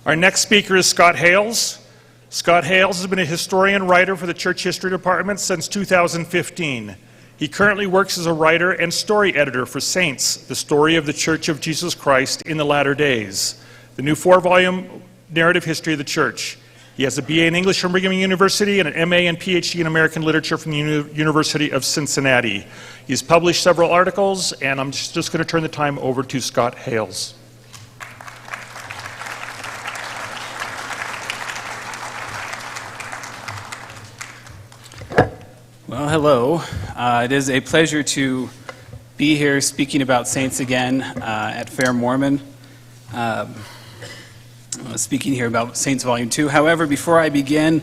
Our next speaker is Scott Hales. Scott Hales has been a historian writer for the Church History Department since 2015. He currently works as a writer and story editor for Saints, the story of the Church of Jesus Christ in the Latter Days, the new 4-volume narrative history of the Church. He has a BA in English from Brigham Young University and an MA and PhD in American Literature from the University of Cincinnati. He's published several articles, and I'm just going to turn the time over to Scott Hales. Well, hello. It is a pleasure to be here speaking about Saints again at Fair Mormon. Speaking here about Saints Volume 2. However, before I begin,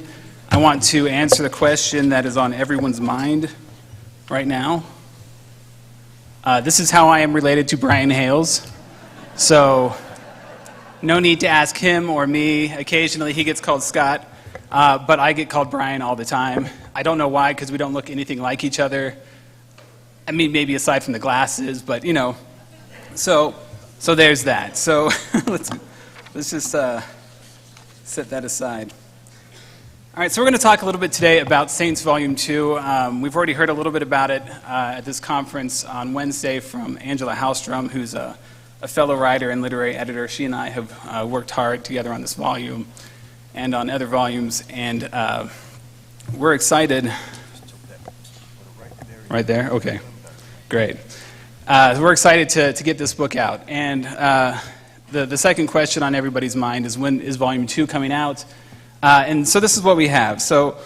I want to answer the question that is on everyone's mind right now. This is how I am related to Brian Hales. So, no need to ask him or me. Occasionally he gets called Scott, but I get called Brian all the time. I don't know why, because we don't look anything like each other. I mean, maybe aside from the glasses, but you know. So there's that. So let's just set that aside. All right, so we're going to talk a little bit today about Saints Volume 2. We've already heard a little bit about it at this conference on Wednesday from Angela Hallstrom, who's a fellow writer and literary editor. She and I have worked hard together on this volume and on other volumes, and we're excited. Right there? Okay, great. We're excited to get this book out. And the second question on everybody's mind is, when is Volume 2 coming out? And so this is what we have. So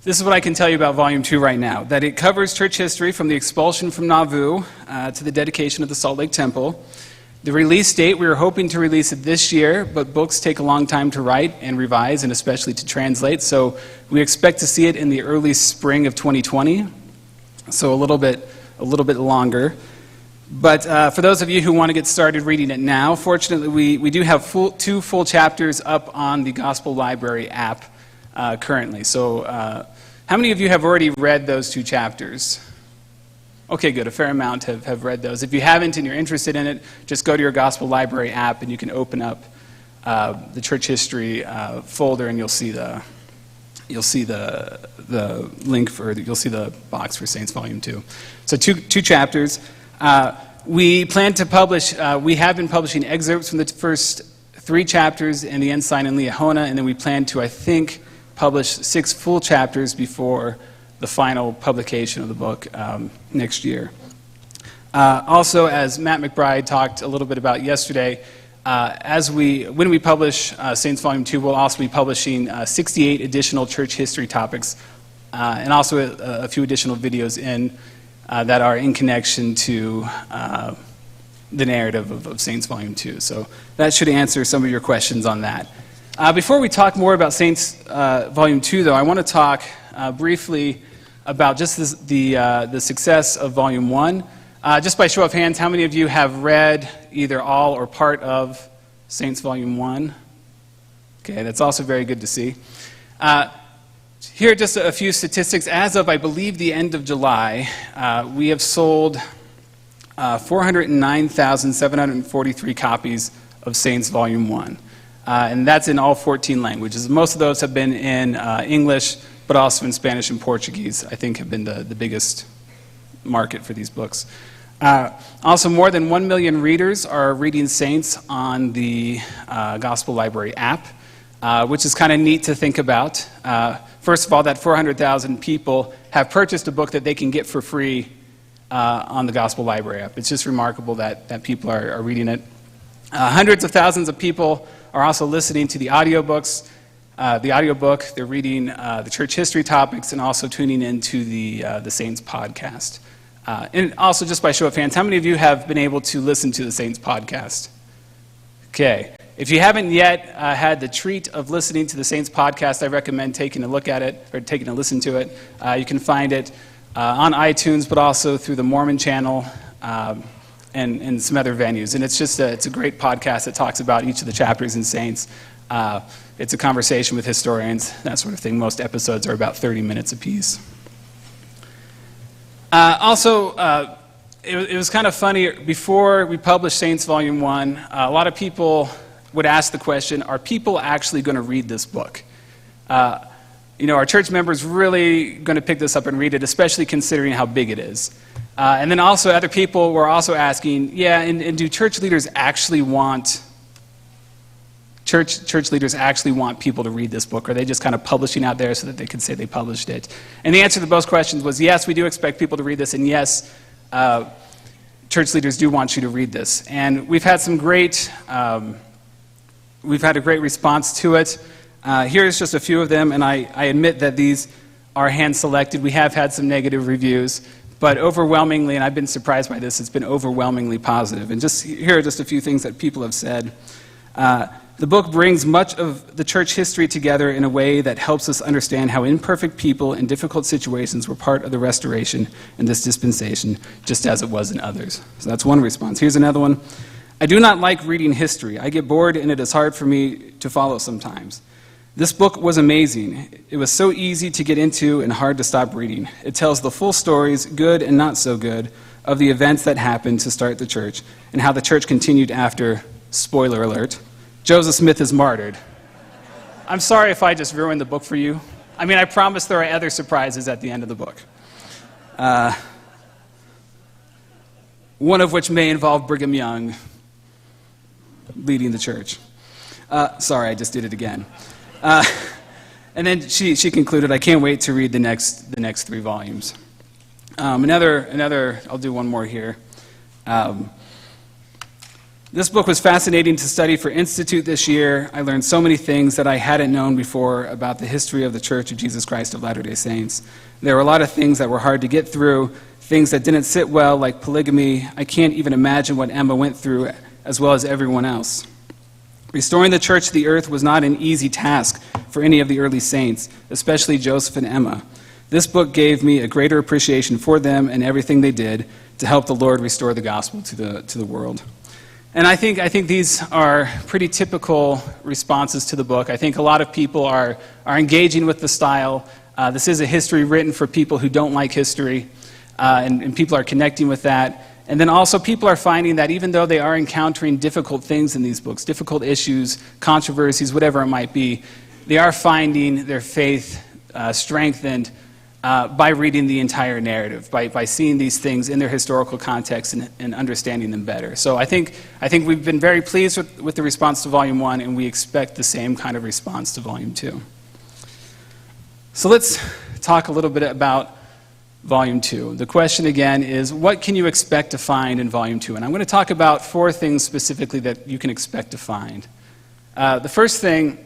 this is what I can tell you about Volume 2 right now, that it covers church history from the expulsion from Nauvoo to the dedication of the Salt Lake Temple. The release date, we were hoping to release it this year, but books take a long time to write and revise, and especially to translate. So we expect to see it in the early spring of 2020, so a little bit longer. But for those of you who want to get started reading it now, fortunately we do have two full chapters up on the Gospel Library app currently. So how many of you have already read those 2 chapters? Okay, good. A fair amount have read those. If you haven't and you're interested in it, just go to your Gospel Library app and you can open up the church history folder, and you'll see the link you'll see the box for Saints Volume 2. So two chapters. We plan to publish. We have been publishing excerpts from the first 3 chapters in the Ensign and Liahona, and then we plan to, I think, publish 6 full chapters before the final publication of the book next year. Also, as Matt McBride talked a little bit about yesterday, when we publish Saints Volume 2, we'll also be publishing 68 additional church history topics, and also a few additional videos that are in connection to the narrative of Saints Volume 2. So that should answer some of your questions on that. Before we talk more about Saints Volume 2, though, I want to talk briefly about just the success of Volume 1. Just by show of hands, how many of you have read either all or part of Saints Volume 1? Okay, that's also very good to see. Here are just a few statistics. As of, I believe, the end of July, we have sold 409,743 copies of Saints Volume 1. And that's in all 14 languages. Most of those have been in English, but also in Spanish and Portuguese, I think, have been the biggest market for these books. Also, more than 1 million readers are reading Saints on the Gospel Library app, which is kind of neat to think about. First of all, that 400,000 people have purchased a book that they can get for free on the Gospel Library app. It's just remarkable that people are reading it. Hundreds of thousands of people are also listening to the audiobooks. They're reading the church history topics, and also tuning into the Saints podcast. And also, just by show of hands, how many of you have been able to listen to the Saints podcast? Okay. If you haven't yet had the treat of listening to the Saints podcast, I recommend taking a look at it, or taking a listen to it. You can find it on iTunes, but also through the Mormon channel and some other venues. And it's a great podcast that talks about each of the chapters in Saints. It's a conversation with historians, that sort of thing. Most episodes are about 30 minutes apiece. It was kind of funny. Before we published Saints Volume 1, a lot of people would ask the question, are people actually going to read this book? Are church members really going to pick this up and read it, especially considering how big it is? And then also other people were also asking, and do church leaders actually want people to read this book? Or are they just kind of publishing out there so that they can say they published it? And the answer to both questions was yes, we do expect people to read this, and yes, church leaders do want you to read this. And we've had a great response to it. Here's just a few of them, and I admit that these are hand-selected. We have had some negative reviews, but overwhelmingly, and I've been surprised by this, it's been overwhelmingly positive. And here are just a few things that people have said. The book brings much of the church history together in a way that helps us understand how imperfect people in difficult situations were part of the restoration in this dispensation, just as it was in others. So that's one response. Here's another one. I do not like reading history. I get bored and it is hard for me to follow sometimes. This book was amazing. It was so easy to get into and hard to stop reading. It tells the full stories, good and not so good, of the events that happened to start the church and how the church continued after, spoiler alert, Joseph Smith is martyred. I'm sorry if I just ruined the book for you. I mean, I promise there are other surprises at the end of the book. One of which may involve Brigham Young leading the church. Sorry, I just did it again. And then she concluded, I can't wait to read the next 3 volumes. Another, I'll do one more here. This book was fascinating to study for Institute this year. I learned so many things that I hadn't known before about the history of the Church of Jesus Christ of Latter-day Saints. There were a lot of things that were hard to get through, things that didn't sit well, like polygamy. I can't even imagine what Emma went through, as well as everyone else. Restoring the church to the earth was not an easy task for any of the early saints, especially Joseph and Emma. This book gave me a greater appreciation for them and everything they did to help the Lord restore the gospel to the world. And I think these are pretty typical responses to the book. I think a lot of people are engaging with the style. This is a history written for people who don't like history, and people are connecting with that. And then also people are finding that even though they are encountering difficult things in these books, difficult issues, controversies, whatever it might be, they are finding their faith strengthened by reading the entire narrative, by seeing these things in their historical context and understanding them better. So I think we've been very pleased with the response to Volume 1, and we expect the same kind of response to Volume 2. So let's talk a little bit about Volume 2. The question again is, what can you expect to find in Volume 2? And I'm going to talk about 4 things specifically that you can expect to find. The first thing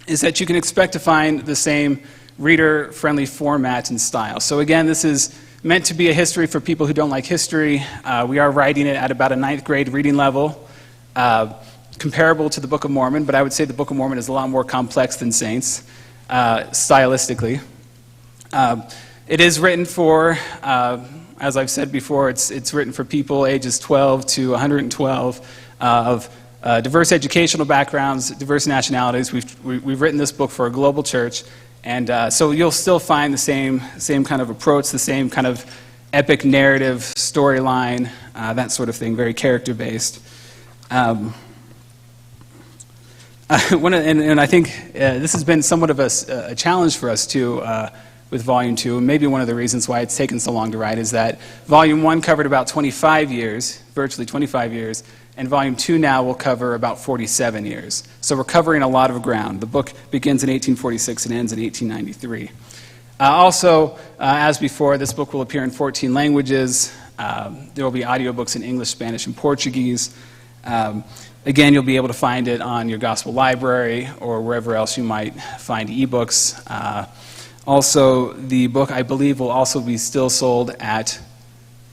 is that you can expect to find the same reader-friendly format and style. So again, this is meant to be a history for people who don't like history. We are writing it at about a 9th grade reading level, comparable to the Book of Mormon, but I would say the Book of Mormon is a lot more complex than Saints, stylistically. It is written for, as I've said before, it's written for people ages 12 to 112 of diverse educational backgrounds, diverse nationalities. We've written this book for a global church, and so you'll still find the same kind of approach, the same kind of epic narrative, storyline, that sort of thing, very character-based. And I think this has been somewhat of a challenge for us too, with Volume 2, and maybe one of the reasons why it's taken so long to write is that Volume 1 covered about 25 years, virtually 25 years, and Volume 2 now will cover about 47 years. So we're covering a lot of ground. The book begins in 1846 and ends in 1893. Also, as before, this book will appear in 14 languages. There will be audiobooks in English, Spanish, and Portuguese. Again, you'll be able to find it on your gospel library or wherever else you might find ebooks. Also, the book, I believe, will also be still sold at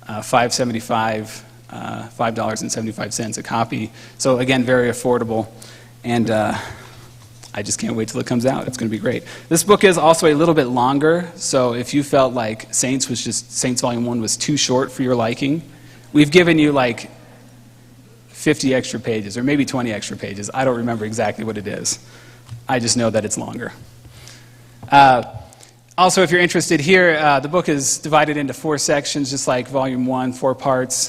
$5.75 a copy. So again, very affordable. And I just can't wait till it comes out. It's going to be great. This book is also a little bit longer. So if you felt like Saints Volume 1 was too short for your liking, we've given you like 50 extra pages, or maybe 20 extra pages. I don't remember exactly what it is. I just know that it's longer. Also, if you're interested here, the book is divided into 4 sections, just like Volume 1, 4 parts.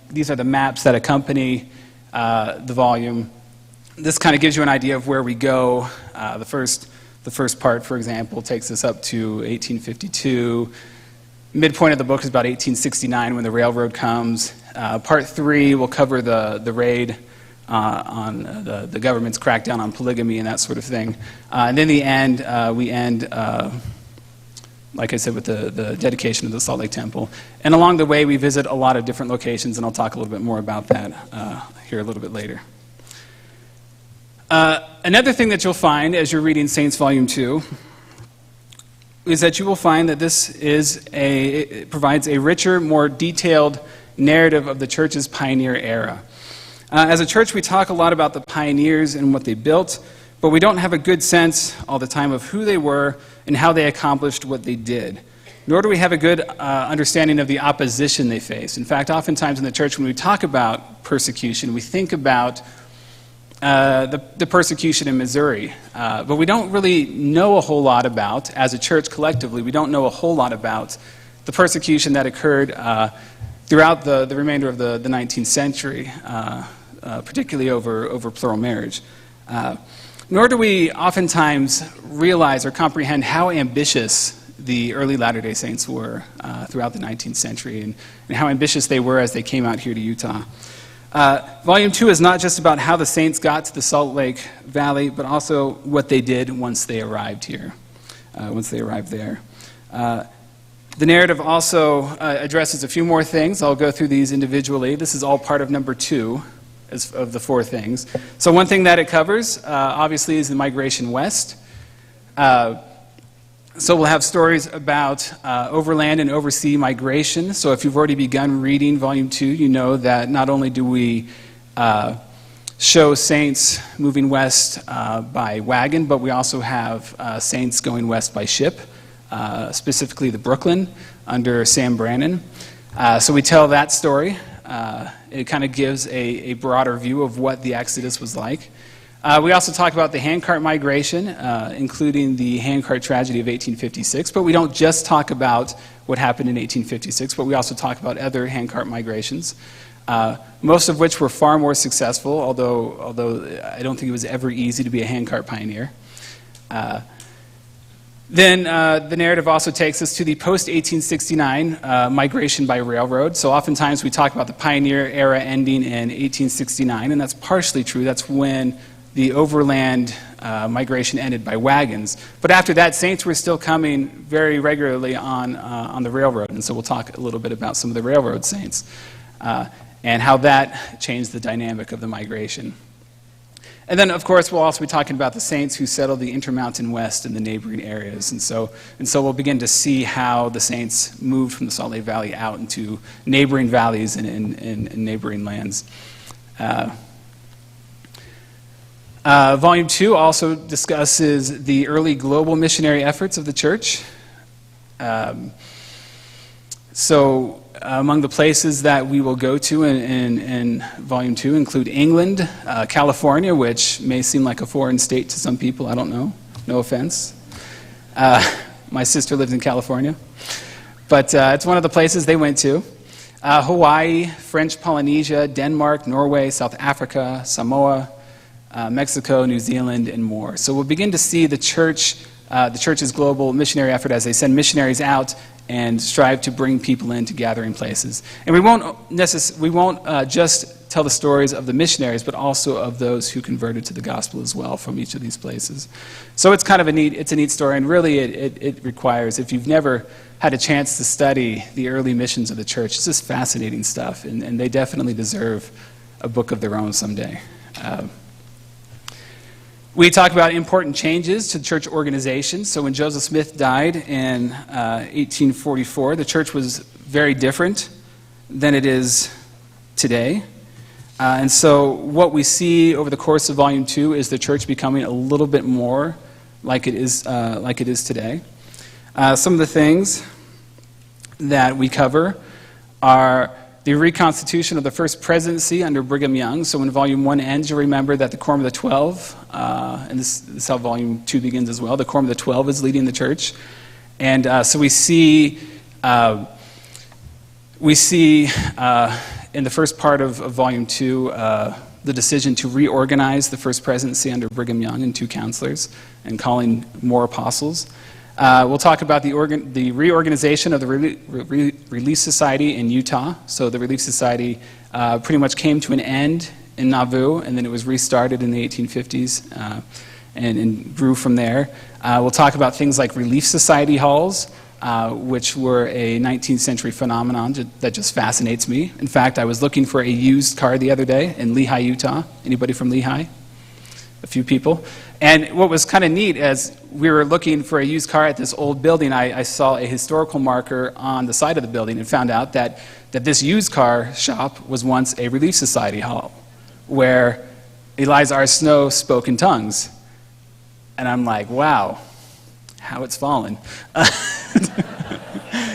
These are the maps that accompany the volume. this kind of gives you an idea of where we go. The first part, for example, takes us up to 1852. Midpoint of the book is about 1869 when the railroad comes. Part 3 will cover the raid on the government's crackdown on polygamy and that sort of thing. And then the end, we end, like I said, with the dedication of the Salt Lake Temple. And along the way, we visit a lot of different locations, and I'll talk a little bit more about that here a little bit later. Another thing that you'll find as you're reading Saints Volume 2 is that you will find that this it provides a richer, more detailed narrative of the church's pioneer era. As a church, we talk a lot about the pioneers and what they built, but we don't have a good sense all the time of who they were and how they accomplished what they did. Nor do we have a good understanding of the opposition they faced. In fact, oftentimes in the church, when we talk about persecution, we think about the persecution in Missouri. But we don't really know a whole lot about, as a church collectively, we don't know a whole lot about the persecution that occurred throughout the remainder of the 19th century, particularly over plural marriage. Nor do we oftentimes realize or comprehend how ambitious the early Latter-day Saints were throughout the 19th century and how ambitious they were as they came out here to Utah. Volume 2 is not just about how the saints got to the Salt Lake Valley, but also what they did once they arrived here, once they arrived there. The narrative also addresses a few more things. I'll go through these individually. This is all part of number 2 of the 4 things. So one thing that it covers, obviously, is the migration west. So we'll have stories about overland and oversea migration. So if you've already begun reading Volume 2, you know that not only do we show saints moving west by wagon, but we also have saints going west by ship, specifically the Brooklyn under Sam Brannan. So we tell that story. It kind of gives a broader view of what the Exodus was like. We also talk about the handcart migration, including the handcart tragedy of 1856, but we don't just talk about what happened in 1856, but we also talk about other handcart migrations, most of which were far more successful, although I don't think it was ever easy to be a handcart pioneer. Then the narrative also takes us to the post-1869 migration by railroad. So oftentimes we talk about the pioneer era ending in 1869, and that's partially true. That's when the overland migration ended by wagons. But after that, saints were still coming very regularly on the railroad. And so we'll talk a little bit about some of the railroad saints and how that changed the dynamic of the migration. And then, of course, we'll also be talking about the saints who settled the Intermountain West and the neighboring areas. And so we'll begin to see how the saints moved from the Salt Lake Valley out into neighboring valleys and neighboring lands. Volume 2 also discusses the early global missionary efforts of the church. So among the places that we will go to in Volume 2 include England, California, which may seem like a foreign state to some people. I don't know. No offense. My sister lives in California. But it's one of the places they went to. Hawaii, French Polynesia, Denmark, Norway, South Africa, Samoa, Mexico, New Zealand, and more. So we'll begin to see the church's global missionary effort as they send missionaries out and strive to bring people in to gathering places. And we won't just tell the stories of the missionaries, but also of those who converted to the gospel as well from each of these places. So it's kind of a neat story, and really it requires, if you've never had a chance to study the early missions of the church, it's just fascinating stuff, and they definitely deserve a book of their own someday. We talk about important changes to church organization. So when Joseph Smith died in 1844, the church was very different than it is today. And so what we see over the course of Volume 2 is the church becoming a little bit more like it is today. Some of the things that we cover are the reconstitution of the first presidency under Brigham Young. So when Volume 1 ends, you'll remember that the Quorum of the 12, and this is how Volume 2 begins as well, the Quorum of the 12 is leading the church. And so we see in the first part of Volume 2, the decision to reorganize the First Presidency under Brigham Young and 2 counselors and calling more apostles. We'll talk about the reorganization of the Relief Society in Utah. So the Relief Society pretty much came to an end in Nauvoo, and then it was restarted in the 1850s and grew from there. We'll talk about things like Relief Society halls, which were a 19th century phenomenon that just fascinates me. In fact, I was looking for a used car the other day in Lehi, Utah. Anybody from Lehi? A few people. And what was kind of neat, as we were looking for a used car at this old building, I saw a historical marker on the side of the building and found out that this used car shop was once a Relief Society hall where Eliza R. Snow spoke in tongues. And I'm like, wow, how it's fallen.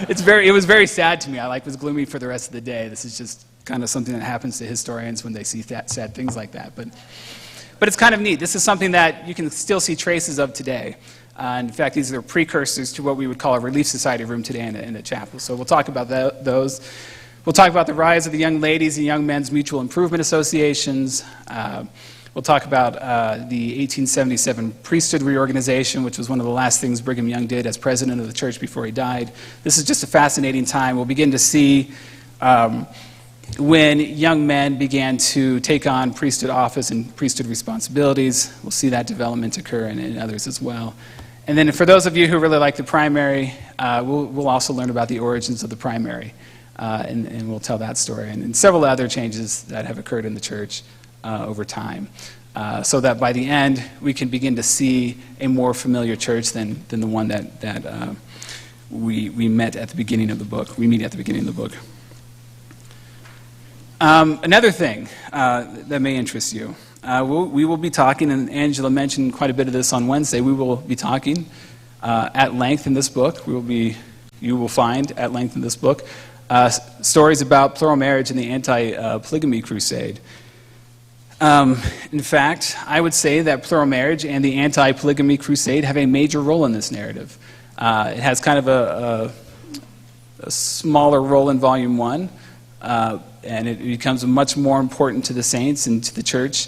It was very sad to me. I was gloomy for the rest of the day. This is just kind of something that happens to historians when they see sad things like that. But it's kind of neat. This is something that you can still see traces of today. In fact, these are precursors to what we would call a Relief Society room today in a chapel. So we'll talk about those. We'll talk about the rise of the Young Ladies and Young Men's Mutual Improvement Associations. We'll talk about the 1877 priesthood reorganization, which was one of the last things Brigham Young did as president of the church before he died. This is just a fascinating time. We'll begin to see when young men began to take on priesthood office and priesthood responsibilities. We'll see that development occur in others as well. And then for those of you who really like the primary, we'll also learn about the origins of the primary, and we'll tell that story, and several other changes that have occurred in the church over time, so that by the end we can begin to see a more familiar church than the one that we met at the beginning of the book. We meet at the beginning of the book. Another thing that may interest you, we will be talking, and Angela mentioned quite a bit of this on Wednesday. We will be talking at length in this book. You will find at length in this book stories about plural marriage and the anti-polygamy crusade. In fact, I would say that plural marriage and the anti-polygamy crusade have a major role in this narrative. It has kind of a smaller role in Volume 1, and it becomes much more important to the saints and to the church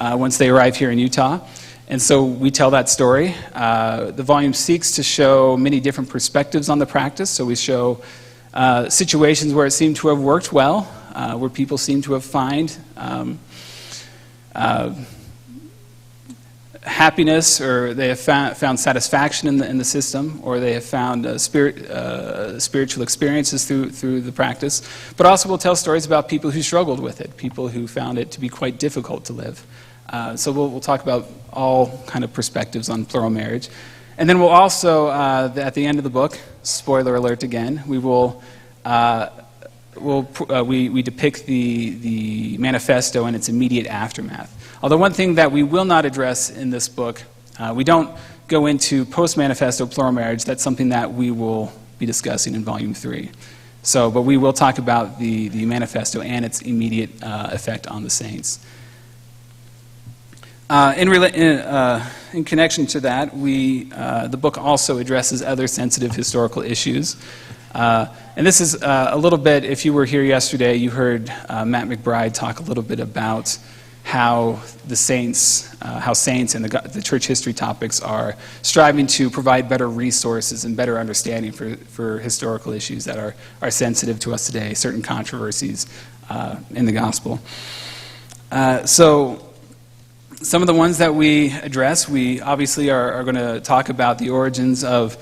once they arrive here in Utah. And so we tell that story. The volume seeks to show many different perspectives on the practice. So we show situations where it seemed to have worked well, where people seem to have found happiness, or they have found satisfaction in the system, or they have found spiritual experiences through the practice. But also we'll tell stories about people who struggled with it, people who found it to be quite difficult to live. So we'll talk about all kind of perspectives on plural marriage. And then we'll also, at the end of the book, spoiler alert again, we will we depict the manifesto and its immediate aftermath. Although one thing that we will not address in this book, we don't go into post-manifesto plural marriage. That's something that we will be discussing in Volume 3. But we will talk about the manifesto and its immediate effect on the saints. In connection to that, the book also addresses other sensitive historical issues. And this is a little bit, if you were here yesterday, you heard Matt McBride talk a little bit about how the saints, and the church history topics are striving to provide better resources and better understanding for historical issues that are sensitive to us today, certain controversies in the gospel. So some of the ones that we address, we obviously are going to talk about the origins of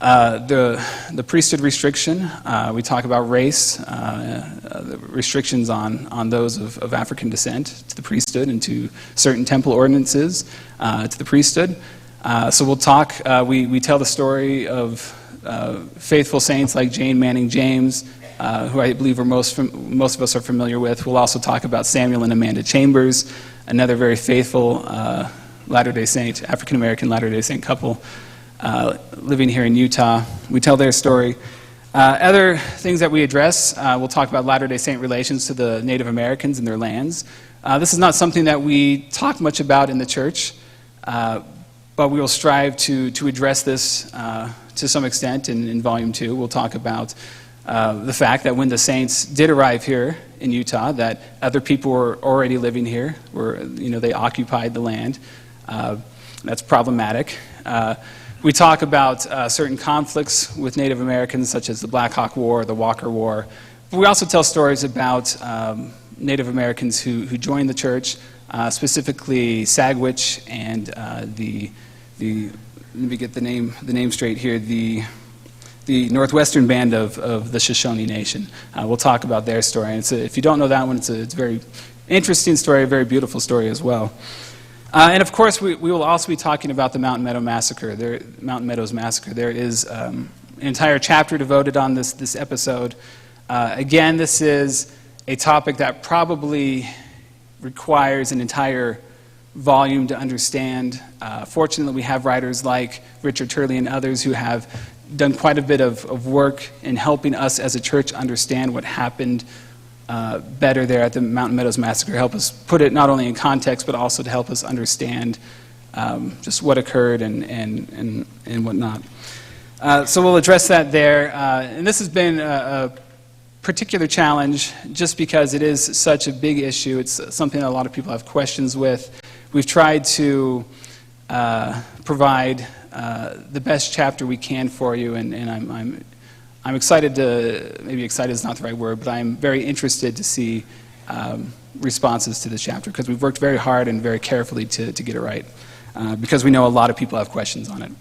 the priesthood restriction. We talk about race, the restrictions on those of African descent to the priesthood and to certain temple ordinances to the priesthood. So we'll talk, we tell the story of faithful saints like Jane Manning James, who I believe most of us are familiar with. We'll also talk about Samuel and Amanda Chambers, another very faithful Latter-day Saint, African-American Latter-day Saint couple living here in Utah. We tell their story. Other things that we address, we'll talk about Latter-day Saint relations to the Native Americans and their lands. This is not something that we talk much about in the church, but we will strive to address this to some extent in Volume 2. We'll talk about the fact that when the saints did arrive here in Utah, that other people were already living here, they occupied the land. That's problematic. We talk about certain conflicts with Native Americans, such as the Black Hawk War, the Walker War. But we also tell stories about Native Americans who joined the church, specifically Sagwitch and let me get the name straight here, the Northwestern Band of the Shoshone Nation. We'll talk about their story. And if you don't know that one, it's a very interesting story, a very beautiful story as well. And of course, we will also be talking about the Mountain Meadows Massacre. There is an entire chapter devoted on this episode. Again, this is a topic that probably requires an entire volume to understand. Fortunately, we have writers like Richard Turley and others who have done quite a bit of work in helping us as a church understand what happened better there at the Mountain Meadows Massacre, help us put it not only in context, but also to help us understand just what occurred and whatnot. So we'll address that there. And this has been a particular challenge just because it is such a big issue. It's something that a lot of people have questions with. We've tried to provide the best chapter we can for you, and I'm excited to, maybe excited is not the right word, but I'm very interested to see responses to this chapter because we've worked very hard and very carefully to get it right because we know a lot of people have questions on it.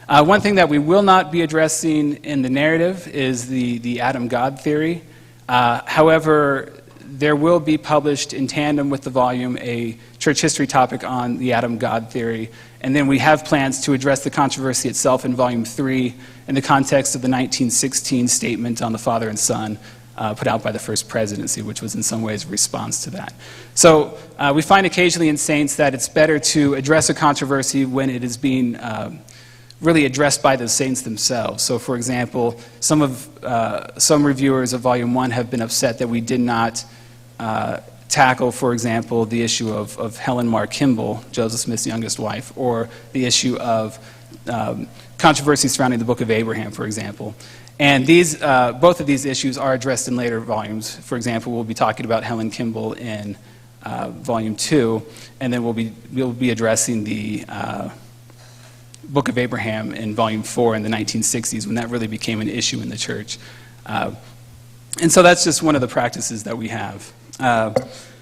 One thing that we will not be addressing in the narrative is the Adam-God theory. However, there will be published in tandem with the volume a church history topic on the Adam-God theory, and then we have plans to address the controversy itself in Volume 3 in the context of the 1916 statement on the Father and Son put out by the First Presidency, which was in some ways a response to that. So we find occasionally in Saints that it's better to address a controversy when it is being really addressed by the saints themselves. So for example, some reviewers of Volume 1 have been upset that we did not tackle, for example, the issue of Helen Mar Kimball, Joseph Smith's youngest wife, or the issue of controversy surrounding the Book of Abraham, for example. And both of these issues are addressed in later volumes. For example, we'll be talking about Helen Kimball in Volume 2, and then we'll be addressing the Book of Abraham in Volume 4 in the 1960s when that really became an issue in the church. And so that's just one of the practices that we have.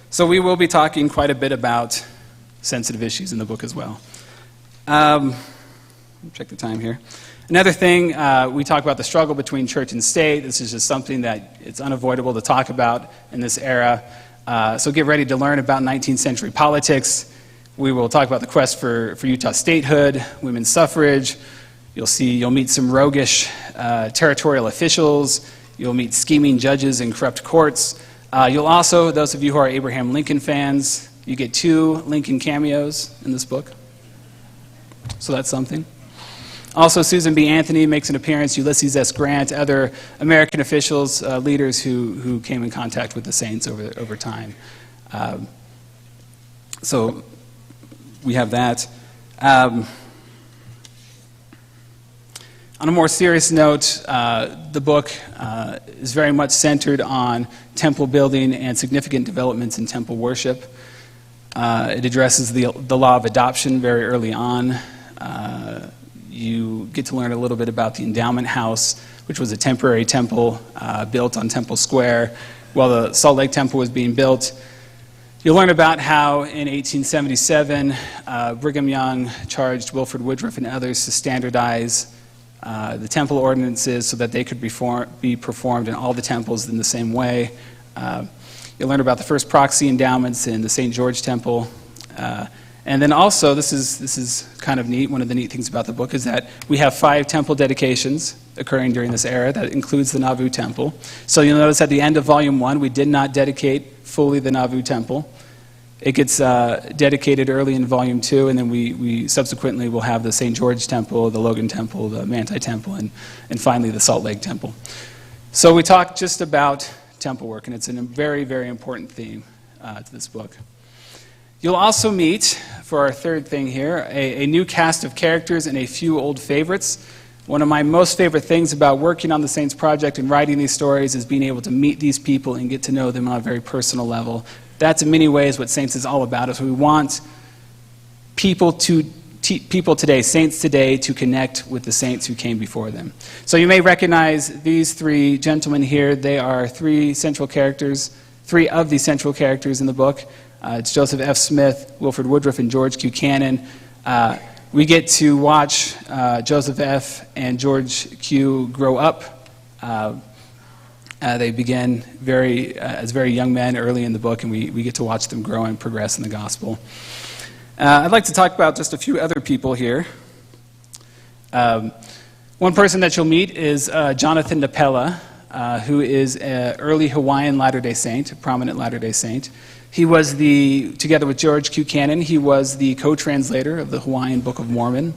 So we will be talking quite a bit about sensitive issues in the book as well. Check the time here. Another thing, we talk about the struggle between church and state. This is just something that it's unavoidable to talk about in this era. So get ready to learn about 19th century politics. We will talk about the quest for Utah statehood, women's suffrage. You'll meet some roguish territorial officials. You'll meet scheming judges and corrupt courts. You'll also, those of you who are Abraham Lincoln fans, you get 2 Lincoln cameos in this book. So that's something. Also, Susan B. Anthony makes an appearance, Ulysses S. Grant, other American officials, leaders who came in contact with the saints over time. So we have that. On a more serious note, the book is very much centered on temple building and significant developments in temple worship. It addresses the law of adoption very early on. You get to learn a little bit about the endowment house, which was a temporary temple built on Temple Square while the Salt Lake Temple was being built. You'll learn about how in 1877, Brigham Young charged Wilford Woodruff and others to standardize the temple ordinances so that they could be performed in all the temples in the same way. You'll learn about the first proxy endowments in the St. George Temple. And then also, this is kind of neat, one of the neat things about the book is that we have 5 temple dedications occurring during this era. That includes the Nauvoo Temple. So you'll notice at the end of Volume 1, we did not dedicate fully the Nauvoo Temple. It gets dedicated early in Volume 2, and then we subsequently will have the St. George Temple, the Logan Temple, the Manti Temple, and finally the Salt Lake Temple. So we talked just about temple work, and it's a very, very important theme to this book. You'll also meet, for our third thing here, a new cast of characters and a few old favorites. One of my most favorite things about working on the Saints Project and writing these stories is being able to meet these people and get to know them on a very personal level. That's in many ways what Saints is all about, is we want people today, saints today, to connect with the saints who came before them. So you may recognize these three gentlemen here. They are three of the central characters in the book. It's Joseph F. Smith, Wilford Woodruff, and George Q. We get to watch Joseph F. and George Q. grow up. They begin as very young men early in the book, and we get to watch them grow and progress in the gospel. I'd like to talk about just a few other people here. One person that you'll meet is Jonathan Napela, who is an early Hawaiian Latter-day Saint, a prominent Latter-day Saint. He was together with George Q. Cannon, he was the co-translator of the Hawaiian Book of Mormon.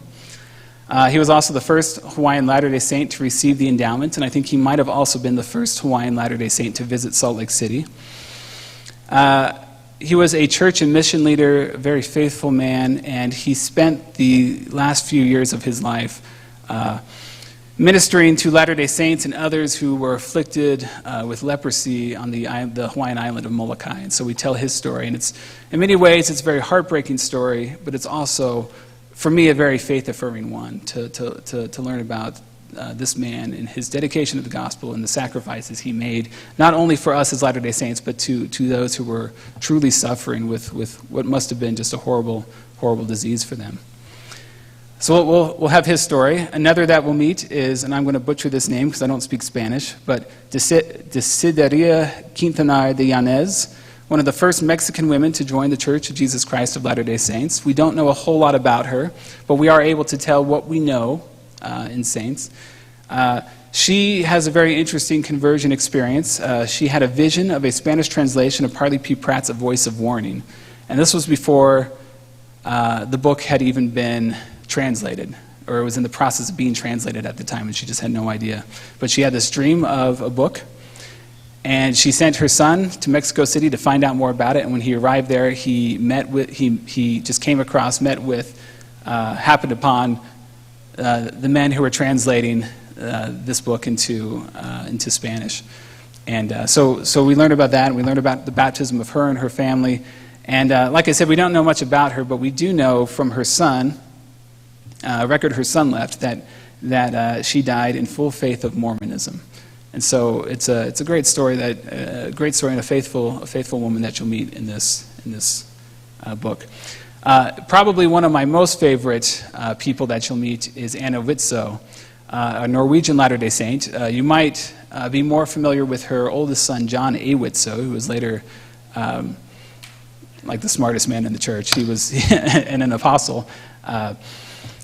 He was also the first Hawaiian Latter-day Saint to receive the endowment, and I think he might have also been the first Hawaiian Latter-day Saint to visit Salt Lake City. He was a church and mission leader, a very faithful man, and he spent the last few years of his life ministering to Latter-day Saints and others who were afflicted with leprosy on the Hawaiian island of Molokai. And so we tell his story, and in many ways it's a very heartbreaking story, but it's also, for me, a very faith-affirming one to learn about this man and his dedication to the gospel and the sacrifices he made, not only for us as Latter-day Saints, but to those who were truly suffering with what must have been just a horrible, horrible disease for them. So we'll have his story. Another that we'll meet is, and I'm going to butcher this name because I don't speak Spanish, but Desideria Quintanar de Yanez, one of the first Mexican women to join the Church of Jesus Christ of Latter-day Saints. We don't know a whole lot about her, but we are able to tell what we know in Saints. She has a very interesting conversion experience. She had a vision of a Spanish translation of Parley P. Pratt's A Voice of Warning. And this was before the book had even been translated, or it was in the process of being translated at the time, and she just had no idea. But she had this dream of a book, and she sent her son to Mexico City to find out more about it. And when he arrived there, he just came across, happened upon the men who were translating this book into Spanish. And so we learned about that, and we learned about the baptism of her and her family. And like I said, we don't know much about her, but we do know from her son, a record her son left, that she died in full faith of Mormonism. And so it's a great story, and a faithful woman that you'll meet in this book. Probably one of my most favorite people that you'll meet is Anna Widtsoe, a Norwegian Latter-day Saint. You might be more familiar with her oldest son, John A. Widtsoe, who was later like the smartest man in the church. He was and an apostle.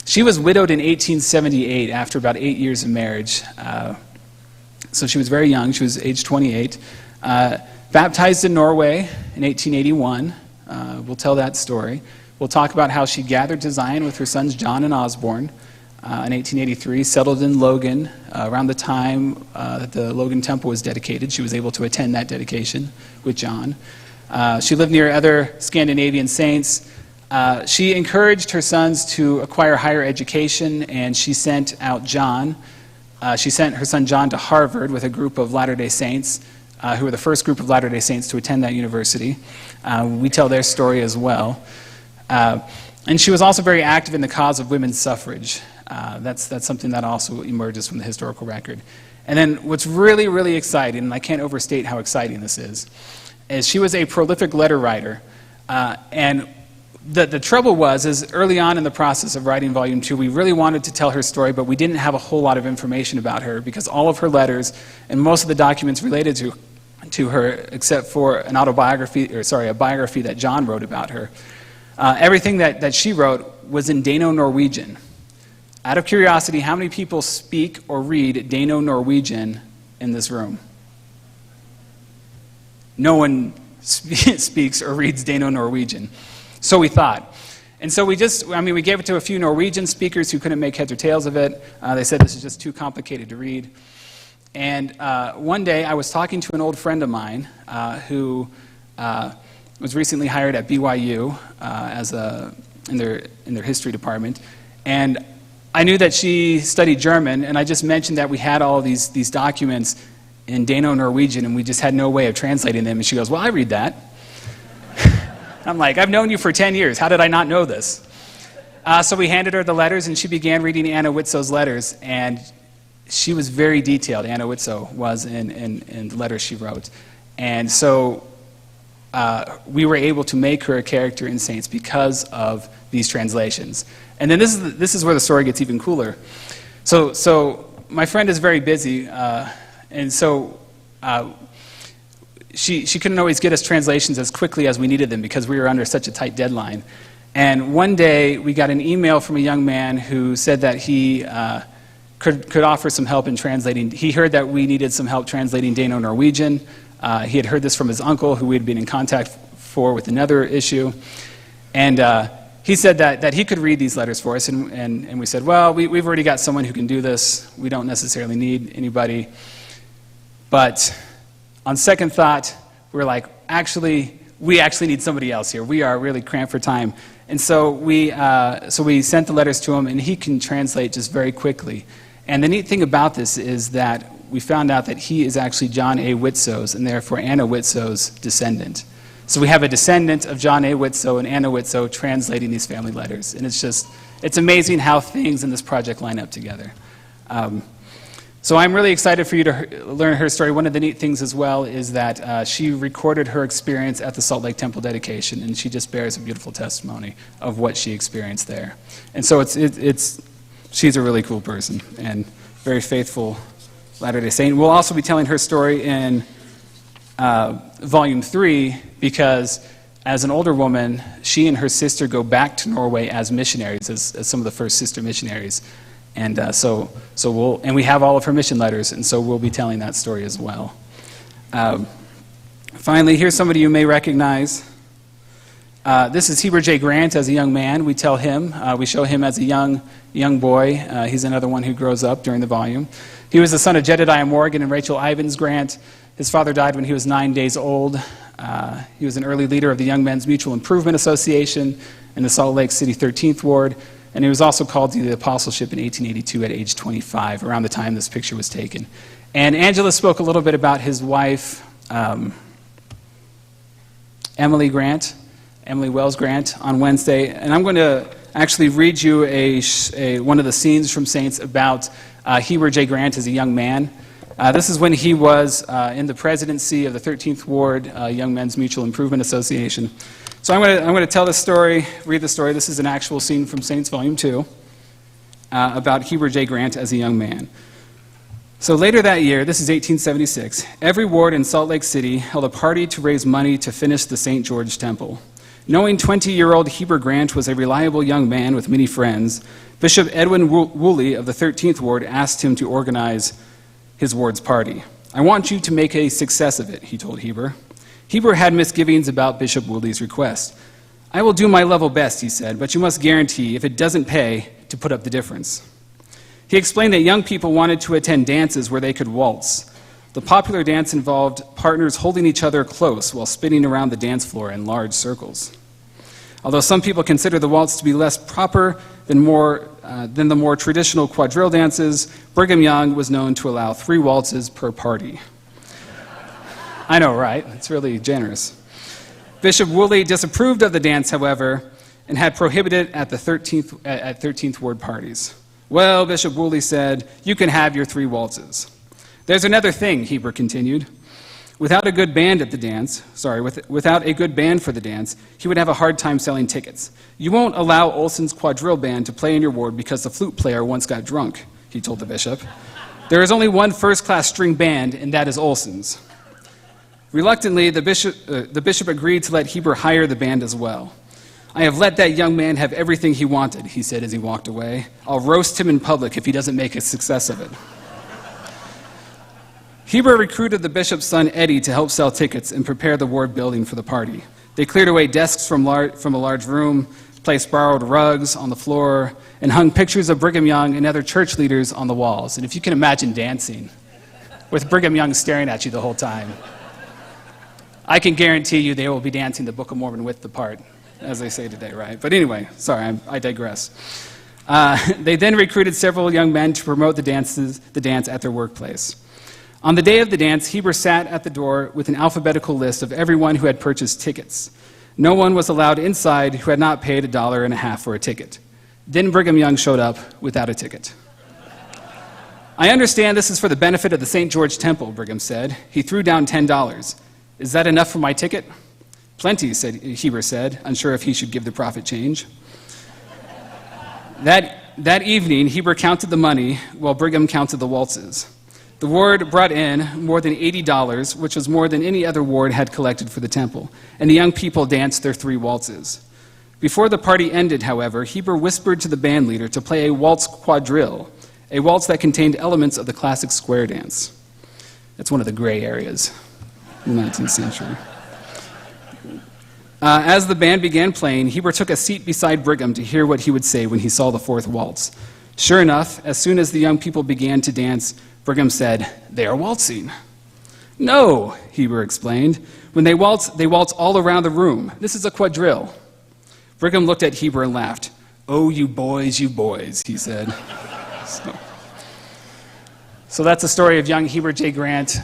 She was widowed in 1878 after about 8 years of marriage. So she was very young. She was age 28. Baptized in Norway in 1881. We'll tell that story. We'll talk about how she gathered to Zion with her sons John and Osborne in 1883, settled in Logan around the time that the Logan Temple was dedicated. She was able to attend that dedication with John. She lived near other Scandinavian saints. She encouraged her sons to acquire higher education, and she sent out John. She sent her son John to Harvard with a group of Latter-day Saints, who were the first group of Latter-day Saints to attend that university. We tell their story as well. And she was also very active in the cause of women's suffrage. That's something that also emerges from the historical record. And then what's really, really exciting, and I can't overstate how exciting this is she was a prolific letter writer. And the trouble was early on in the process of writing Volume 2, we really wanted to tell her story, but we didn't have a whole lot of information about her because all of her letters and most of the documents related to her, except for a biography that John wrote about her, everything that she wrote was in Dano-Norwegian. Out of curiosity, how many people speak or read Dano-Norwegian in this room? No one speaks or reads Dano-Norwegian. So we thought. And so we gave it to a few Norwegian speakers who couldn't make heads or tails of it. They said this is just too complicated to read. And one day I was talking to an old friend of mine who was recently hired at BYU in their history department. And I knew that she studied German, and I just mentioned that we had all these documents in Dano-Norwegian, and we just had no way of translating them. And she goes, well, I read that. I'm like, I've known you for 10 years. How did I not know this? So we handed her the letters, and she began reading Anna Widtsoe's letters, and she was very detailed. Anna Widtsoe was in the letters she wrote. And so we were able to make her a character in Saints because of these translations. And then this is where the story gets even cooler. So my friend is very busy, and so she couldn't always get us translations as quickly as we needed them because we were under such a tight deadline. And one day we got an email from a young man who said that he could offer some help in translating. He heard that we needed some help translating Dano-Norwegian. He had heard this from his uncle, who we had been in contact for with another issue. And he said that he could read these letters for us, and we said, well, we've already got someone who can do this. We don't necessarily need anybody. But on second thought, we were like, we actually need somebody else here. We are really cramped for time. And so we sent the letters to him, and he can translate just very quickly. And the neat thing about this is that we found out that he is actually John A. Widtsoe's, and therefore Anna Widtsoe's descendant. So we have a descendant of John A. Widtsoe and Anna Widtsoe translating these family letters. And it's amazing how things in this project line up together. So I'm really excited for you to learn her story. One of the neat things as well is that she recorded her experience at the Salt Lake Temple dedication, and she just bears a beautiful testimony of what she experienced there. And so she's a really cool person and very faithful Latter-day Saint. We'll also be telling her story in Volume 3 because as an older woman, she and her sister go back to Norway as missionaries, as some of the first sister missionaries. And and we have all of her mission letters, and so we'll be telling that story as well. Finally, here's somebody you may recognize. This is Heber J. Grant as a young man. We show him as a young boy. He's another one who grows up during the volume. He was the son of Jedediah Morgan and Rachel Ivins Grant. His father died when he was 9 days old. He was an early leader of the Young Men's Mutual Improvement Association in the Salt Lake City 13th Ward. And he was also called to the apostleship in 1882 at age 25, around the time this picture was taken. And Angela spoke a little bit about his wife, Emily Wells Grant, on Wednesday. And I'm going to actually read you one of the scenes from Saints about Heber J. Grant as a young man. This is when he was in the presidency of the 13th Ward Young Men's Mutual Improvement Association. So I'm going to tell this story, read the story. This is an actual scene from Saints Volume 2 about Heber J. Grant as a young man. So later that year, this is 1876, every ward in Salt Lake City held a party to raise money to finish the St. George Temple. Knowing 20-year-old Heber Grant was a reliable young man with many friends, Bishop Edwin Woolley of the 13th Ward asked him to organize his ward's party. I want you to make a success of it, he told Heber. Heber had misgivings about Bishop Woolley's request. I will do my level best, he said, but you must guarantee, if it doesn't pay, to put up the difference. He explained that young people wanted to attend dances where they could waltz. The popular dance involved partners holding each other close while spinning around the dance floor in large circles. Although some people consider the waltz to be less proper than the more traditional quadrille dances, Brigham Young was known to allow 3 waltzes per party. I know, right? It's really generous. Bishop Woolley disapproved of the dance, however, and had prohibited it at 13th Ward parties. Well, Bishop Woolley said, you can have your 3 waltzes. There's another thing, Heber continued. Without a good band for the dance, he would have a hard time selling tickets. You won't allow Olson's quadrille band to play in your ward because the flute player once got drunk, he told the bishop. There is only one first-class string band, and that is Olson's. Reluctantly, the bishop agreed to let Heber hire the band as well. I have let that young man have everything he wanted, he said as he walked away. I'll roast him in public if he doesn't make a success of it. Heber recruited the bishop's son Eddie to help sell tickets and prepare the ward building for the party. They cleared away desks from a large room, placed borrowed rugs on the floor, and hung pictures of Brigham Young and other church leaders on the walls. And if you can imagine dancing with Brigham Young staring at you the whole time, I can guarantee you they will be dancing the Book of Mormon with the part, as they say today, right? But anyway, sorry, I digress. They then recruited several young men to promote the dance at their workplace. On the day of the dance, Heber sat at the door with an alphabetical list of everyone who had purchased tickets. No one was allowed inside who had not paid $1.50 for a ticket. Then Brigham Young showed up without a ticket. "I understand this is for the benefit of the St. George Temple," Brigham said. He threw down $10. "Is that enough for my ticket?" "Plenty," Heber said, unsure if he should give the prophet change. That evening, Heber counted the money while Brigham counted the waltzes. The ward brought in more than $80, which was more than any other ward had collected for the temple, and the young people danced their 3 waltzes. Before the party ended, however, Heber whispered to the band leader to play a waltz quadrille, a waltz that contained elements of the classic square dance. That's one of the gray areas in the 19th century. As the band began playing, Heber took a seat beside Brigham to hear what he would say when he saw the 4th waltz. Sure enough, as soon as the young people began to dance, Brigham said, "They are waltzing." "No," Heber explained. "When they waltz all around the room. This is a quadrille." Brigham looked at Heber and laughed. "Oh, you boys, he said. So that's the story of young Heber J. Grant.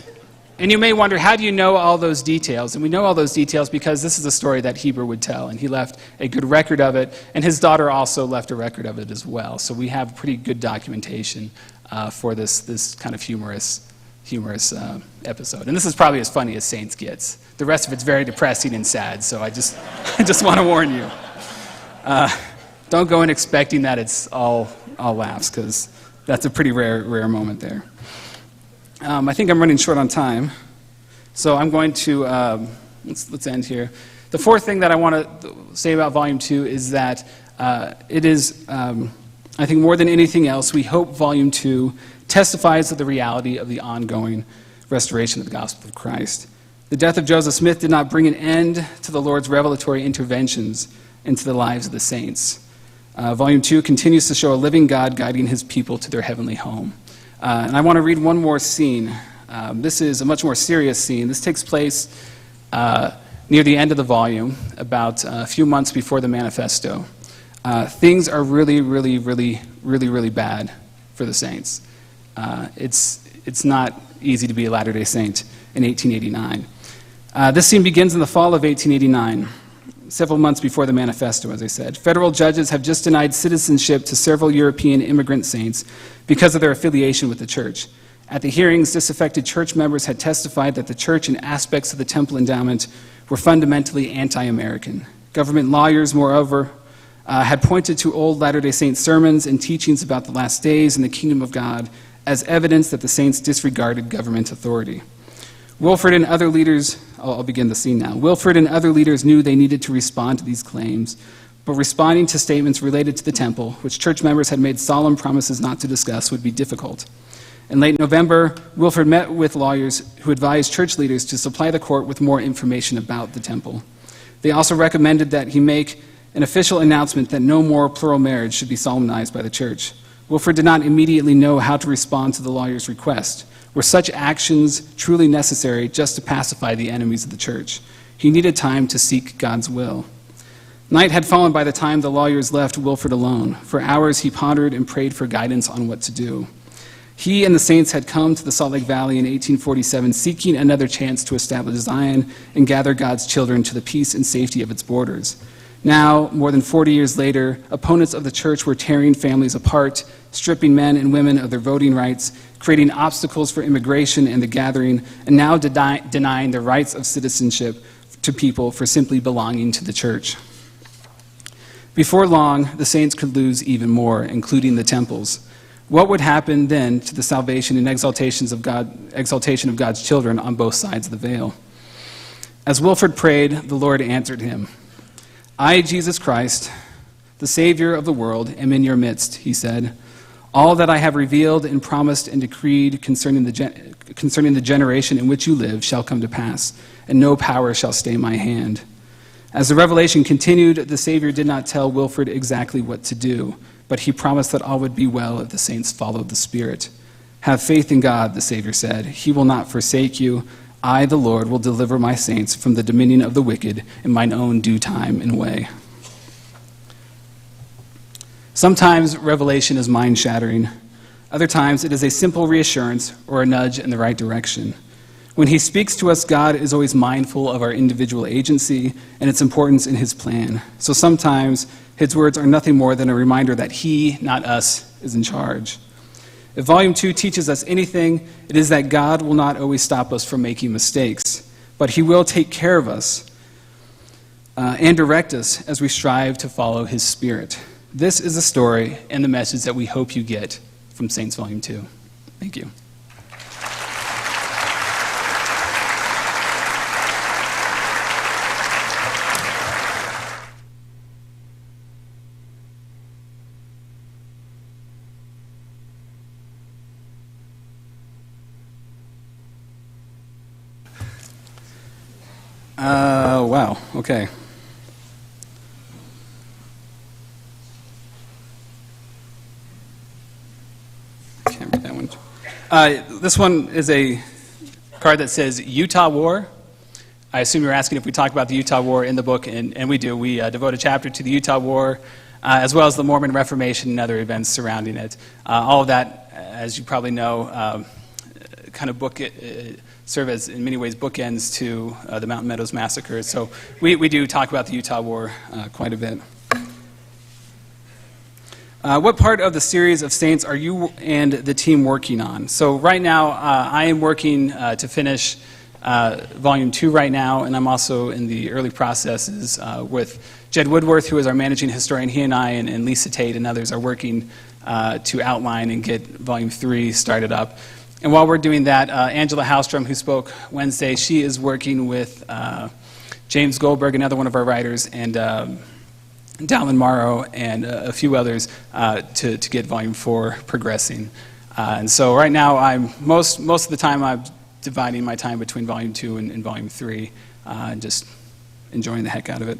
And you may wonder, how do you know all those details? And we know all those details because this is a story that Heber would tell, and he left a good record of it, and his daughter also left a record of it as well. So we have pretty good documentation for this kind of humorous episode. And this is probably as funny as Saints gets. The rest of it's very depressing and sad, so I just want to warn you. Don't go in expecting that it's all laughs, because that's a pretty rare moment there. I think I'm running short on time, so I'm going to, let's end here. The 4th thing that I want to say about Volume 2 is that it is, I think more than anything else, we hope Volume 2 testifies to the reality of the ongoing restoration of the gospel of Christ. The death of Joseph Smith did not bring an end to the Lord's revelatory interventions into the lives of the saints. Volume 2 continues to show a living God guiding his people to their heavenly home. And I want to read one more scene. This is a much more serious scene. This takes place near the end of the volume, about a few months before the manifesto. Things are really bad for the saints. It's not easy to be a Latter-day Saint in 1889. This scene begins in the fall of 1889. Several months before the manifesto, as I said. Federal judges have just denied citizenship to several European immigrant saints because of their affiliation with the church. At the hearings, disaffected church members had testified that the church and aspects of the temple endowment were fundamentally anti-American. Government lawyers, moreover, had pointed to old Latter-day Saint sermons and teachings about the last days and the kingdom of God as evidence that the saints disregarded government authority. Wilford and other leaders, I'll begin the scene now. Wilford and other leaders knew they needed to respond to these claims, but responding to statements related to the temple, which church members had made solemn promises not to discuss, would be difficult. In late November, Wilford met with lawyers who advised church leaders to supply the court with more information about the temple. They also recommended that he make an official announcement that no more plural marriage should be solemnized by the church. Wilford did not immediately know how to respond to the lawyer's request. Were such actions truly necessary just to pacify the enemies of the church? He needed time to seek God's will. Night had fallen by the time the lawyers left Wilford alone. For hours he pondered and prayed for guidance on what to do. He and the saints had come to the Salt Lake Valley in 1847 seeking another chance to establish Zion and gather God's children to the peace and safety of its borders. Now, more than 40 years later, opponents of the church were tearing families apart, stripping men and women of their voting rights, creating obstacles for immigration and the gathering, and now denying the rights of citizenship to people for simply belonging to the church. Before long, the saints could lose even more, including the temples. What would happen then to the salvation and exaltation of God's children on both sides of the veil? As Wilford prayed, the Lord answered him. "I, Jesus Christ, the Savior of the world, am in your midst," he said. "All that I have revealed and promised and decreed concerning the generation in which you live shall come to pass, and no power shall stay my hand." As the revelation continued, the Savior did not tell Wilford exactly what to do, but he promised that all would be well if the saints followed the Spirit. "Have faith in God," the Savior said. "He will not forsake you. I, the Lord, will deliver my saints from the dominion of the wicked in mine own due time and way." Sometimes revelation is mind-shattering. Other times it is a simple reassurance or a nudge in the right direction. When he speaks to us, God is always mindful of our individual agency and its importance in his plan. So sometimes his words are nothing more than a reminder that he, not us, is in charge. If Volume 2 teaches us anything, it is that God will not always stop us from making mistakes, but he will take care of us and direct us as we strive to follow his Spirit. This is the story and the message that we hope you get from Saints Volume 2. Thank you. Wow, okay. Can't read that one. This one is a card that says Utah War. I assume you're asking if we talk about the Utah War in the book, and we do. We devote a chapter to the Utah War, as well as the Mormon Reformation and other events surrounding it. All of that, as you probably know, kind of serve as, in many ways, bookends to the Mountain Meadows Massacre. So we do talk about the Utah War quite a bit. What part of the series of Saints are you and the team working on? So right now, I am working to finish Volume 2 right now, and I'm also in the early processes with Jed Woodworth, who is our managing historian. He and I and Lisa Tate and others are working to outline and get Volume 3 started up. And while we're doing that, Angela Hallstrom, who spoke Wednesday, she is working with James Goldberg, another one of our writers, and Dallin Morrow, and a few others to get Volume 4 progressing. And so right now, most of the time, I'm dividing my time between Volume 2 and Volume 3, and just enjoying the heck out of it.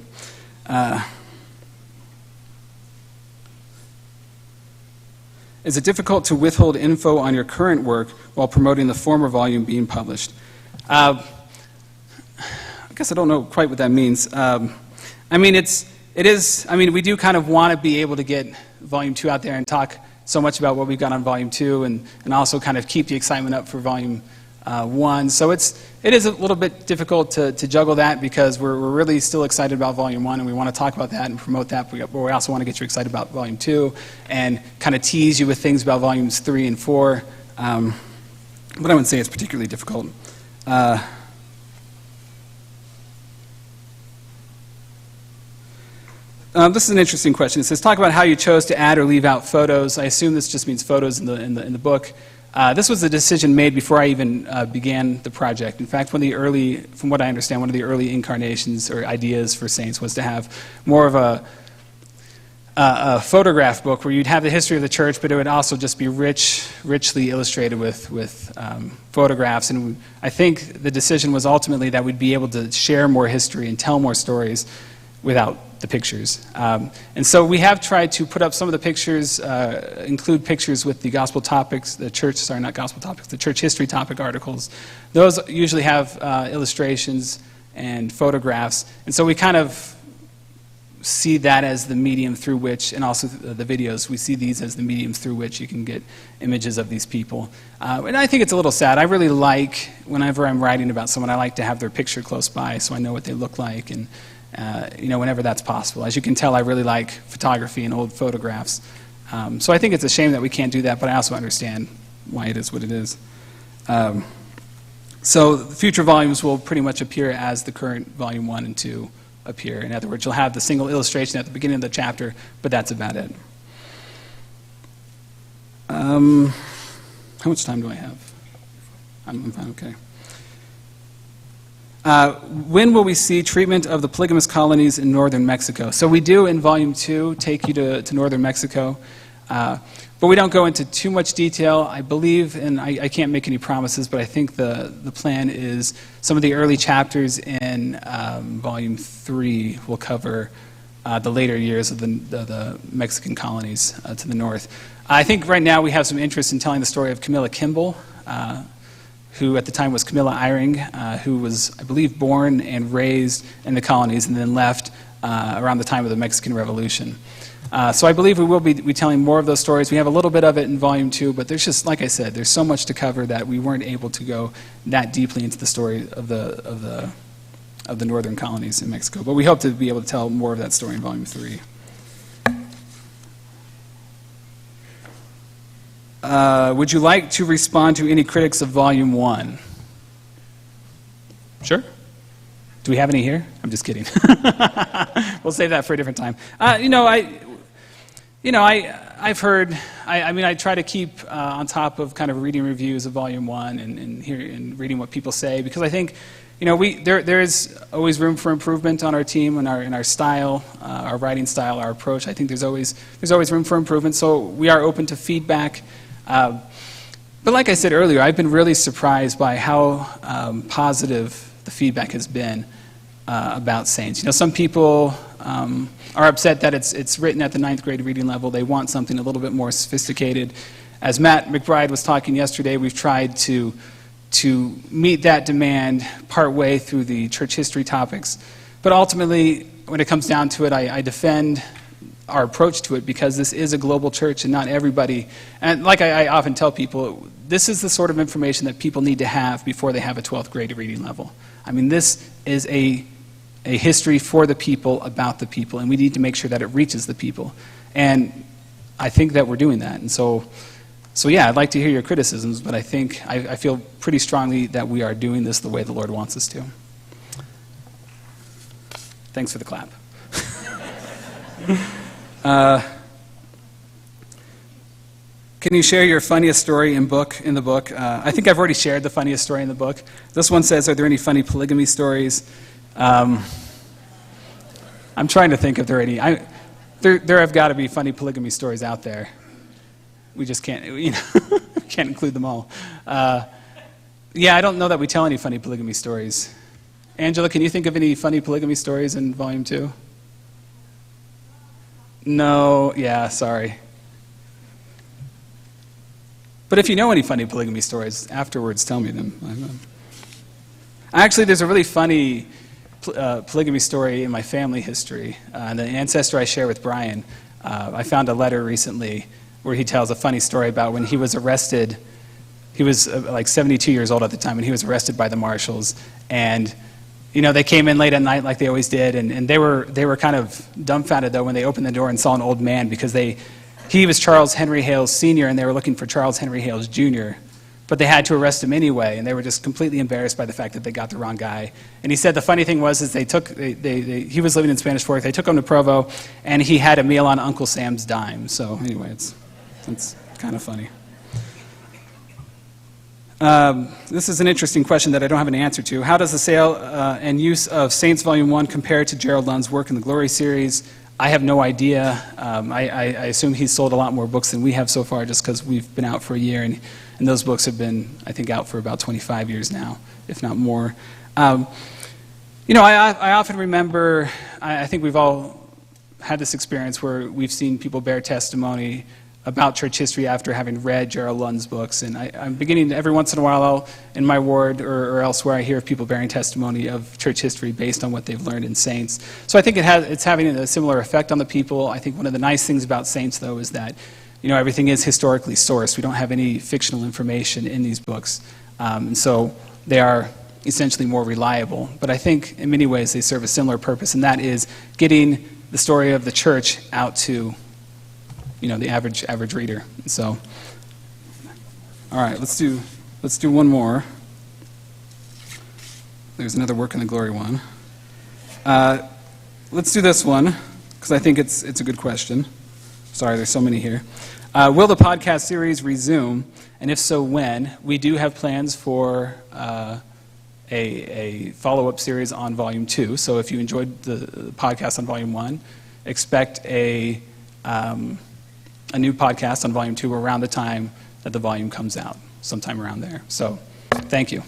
Is it difficult to withhold info on your current work while promoting the former volume being published? I guess I don't know quite what that means. I mean, we do kind of want to be able to get Volume 2 out there and talk so much about what we've got on Volume 2 and also kind of keep the excitement up for Volume 1. So it is a little bit difficult to juggle that because we're really still excited about Volume 1 and we want to talk about that and promote that, but we also want to get you excited about Volume 2 and kind of tease you with things about Volumes 3 and 4. But I wouldn't say it's particularly difficult. This is an interesting question. It says, talk about how you chose to add or leave out photos. I assume this just means photos in the book. This was a decision made before I even began the project. In fact, from what I understand, one of the early incarnations or ideas for Saints was to have more of a photograph book where you'd have the history of the church, but it would also just be richly illustrated with photographs. And I think the decision was ultimately that we'd be able to share more history and tell more stories without the pictures. And so we have tried to put up some of the pictures, include pictures with the gospel topics, the church history topic articles. Those usually have illustrations and photographs. And so we kind of see that as the medium through which, and also the videos, we see these as the medium through which you can get images of these people. And I think it's a little sad. I really like, whenever I'm writing about someone, I like to have their picture close by so I know what they look like, and whenever that's possible. As you can tell, I really like photography and old photographs. So I think it's a shame that we can't do that, but I also understand why it is what it is. So the future volumes will pretty much appear as the current Volume 1 and 2 appear. In other words, you'll have the single illustration at the beginning of the chapter, but that's about it. How much time do I have? I'm fine, okay. When will we see treatment of the polygamous colonies in northern Mexico? So we do in Volume 2 take you to northern Mexico, but we don't go into too much detail. I believe, and I can't make any promises, but I think the plan is some of the early chapters in Volume 3 will cover the later years of the Mexican colonies to the north. I think right now we have some interest in telling the story of Camilla Kimball, who at the time was Camilla Eyring, who was, I believe, born and raised in the colonies and then left around the time of the Mexican Revolution. So I believe we will be telling more of those stories. We have a little bit of it in Volume 2, but there's just, like I said, there's so much to cover that we weren't able to go that deeply into the story of the northern colonies in Mexico. But we hope to be able to tell more of that story in Volume 3. Would you like to respond to any critics of Volume 1? Sure. Do we have any here? I'm just kidding. We'll save that for a different time. I've heard. I try to keep on top of kind of reading reviews of Volume 1 and reading what people say, because I think, there is always room for improvement on our team and in our style, our writing style, our approach. I think there's always room for improvement. So we are open to feedback. But like I said earlier, I've been really surprised by how positive the feedback has been about Saints. Some people are upset that it's written at the 9th grade reading level. They want something a little bit more sophisticated. As Matt McBride was talking yesterday, we've tried to meet that demand partway through the church history topics. But ultimately, when it comes down to it, I defend our approach to it, because this is a global church and not everybody. And like I often tell people, this is the sort of information that people need to have before they have a 12th grade reading level. This is a history for the people, about the people, and we need to make sure that it reaches the people. And I think that we're doing that. And so yeah, I'd like to hear your criticisms, but I think I feel pretty strongly that we are doing this the way the Lord wants us to. Thanks for the clap. Can you share your funniest story in the book? I think I've already shared the funniest story in the book. This one says, are there any funny polygamy stories? I'm trying to think if there are any. There have got to be funny polygamy stories out there. We just can't, can't include them all. Yeah, I don't know that we tell any funny polygamy stories. Angela, can you think of any funny polygamy stories in Volume 2? No, yeah, sorry. But if you know any funny polygamy stories, afterwards tell me them. Actually, there's a really funny polygamy story in my family history. The ancestor I share with Brian, I found a letter recently where he tells a funny story about when he was arrested. He was like 72 years old at the time, and he was arrested by the marshals. And they came in late at night like they always did, and they were kind of dumbfounded, though, when they opened the door and saw an old man, because he was Charles Henry Hales Sr., and they were looking for Charles Henry Hales Jr., but they had to arrest him anyway, and they were just completely embarrassed by the fact that they got the wrong guy. And he said the funny thing was he was living in Spanish Fork. They took him to Provo, and he had a meal on Uncle Sam's dime. So anyway, it's kind of funny. This is an interesting question that I don't have an answer to. How does the sale and use of Saints Volume 1 compare to Gerald Lund's work in the Glory series? I have no idea. I assume he's sold a lot more books than we have so far, just because we've been out for a year, and those books have been, I think, out for about 25 years now, if not more. I often remember, I think we've all had this experience where we've seen people bear testimony about church history after having read Gerald Lund's books. And I'm beginning, every once in a while, in my ward or elsewhere, I hear of people bearing testimony of church history based on what they've learned in Saints. So I think it's having a similar effect on the people. I think one of the nice things about Saints, though, is that everything is historically sourced. We don't have any fictional information in these books. And so they are essentially more reliable. But I think in many ways they serve a similar purpose, and that is getting the story of the church out to the average reader. So, all right, let's do one more. There's another Work in the Glory one. Let's do this one, because I think it's a good question. Sorry, there's so many here. Will the podcast series resume, and if so, when? We do have plans for a follow-up series on Volume 2. So if you enjoyed the podcast on Volume 1, expect a new podcast on Volume 2 around the time that the volume comes out, sometime around there. So, thank you.